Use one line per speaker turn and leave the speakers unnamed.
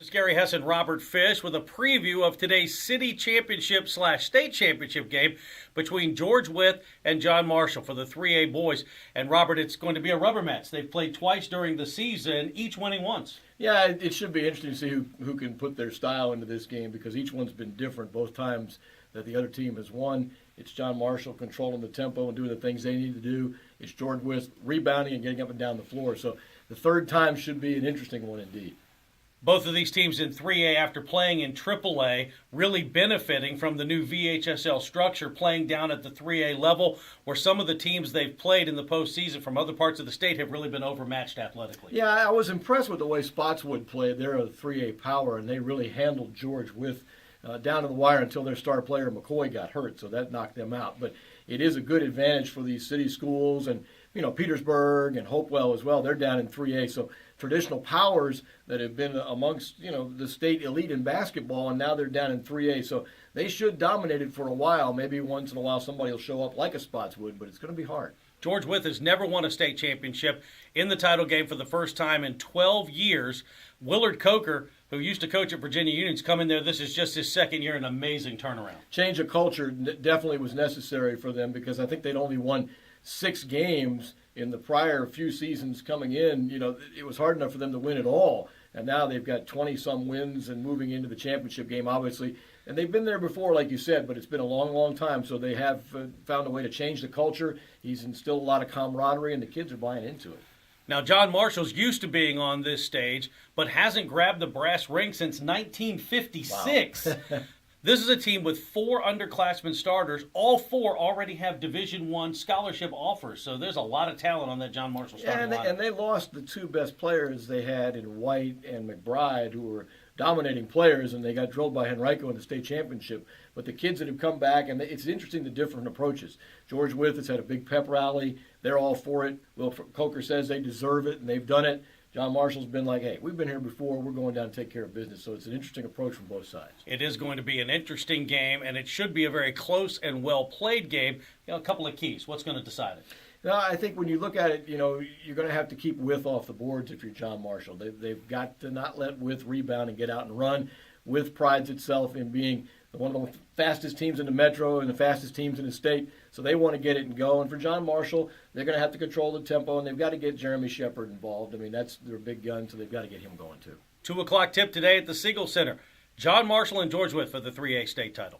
Gary Hess and Robert Fish with a preview of today's city championship / state championship game between George Wythe and John Marshall for the 3A boys. And Robert, it's going to be a rubber match. They've played twice during the season, each winning once.
Yeah, it should be interesting to see who can put their style into this game, because each one's been different both times that the other team has won. It's John Marshall controlling the tempo and doing the things they need to do. It's George Wythe rebounding and getting up and down the floor. So the third time should be an interesting one indeed.
Both of these teams in 3A, after playing in AAA, really benefiting from the new VHSL structure, playing down at the 3A level, where some of the teams they've played in the postseason from other parts of the state have really been overmatched athletically.
Yeah, I was impressed with the way Spotswood played. They're a 3A power, and they really handled George Wythe down to the wire until their star player McCoy got hurt, so that knocked them out. But it is a good advantage for these city schools, and Petersburg and Hopewell as well. They're down in 3A, so traditional powers that have been amongst the state elite in basketball, and now they're down in 3A. So they should dominate it for a while. Maybe once in a while somebody will show up like a Spotswood, but it's going to be hard.
George Wythe has never won a state championship in the title game for the first time in 12 years. Willard Coker, who used to coach at Virginia Union's come in there. This is just his second year, an amazing turnaround.
Change of culture definitely was necessary for them, because I think they'd only won 6 games in the prior few seasons coming in. It was hard enough for them to win it all, and now they've got 20-some wins and moving into the championship game, obviously. And they've been there before, like you said, but it's been a long, long time, so they have found a way to change the culture. He's instilled a lot of camaraderie, and the kids are buying into it.
Now, John Marshall's used to being on this stage, but hasn't grabbed the brass ring since 1956. Wow. This is a team with 4 underclassmen starters. All 4 already have Division I scholarship offers, so there's a lot of talent on that John Marshall starting lineup.
And they lost the 2 best players they had in White and McBride, who were dominating players, and they got drilled by Henrico in the state championship. But the kids that have come back, and it's interesting the different approaches. George Wythe has had a big pep rally. They're all for it. Will Coker says they deserve it, and they've done it. John Marshall's been like, hey, we've been here before. We're going down to take care of business. So it's an interesting approach from both sides.
It is going to be an interesting game, and it should be a very close and well-played game. A couple of keys. What's going to decide it?
No, I think when you look at it, you're going to have to keep Wythe off the boards if you're John Marshall. They've got to not let Wythe rebound and get out and run. Wythe prides itself in being one of the fastest teams in the metro and the fastest teams in the state, so they want to get it and go. And for John Marshall, they're going to have to control the tempo, and they've got to get Jeremy Shepard involved. I mean, that's their big gun, so they've got to get him going too.
2 o'clock tip today at the Siegel Center. John Marshall and George Wythe for the 3A state title.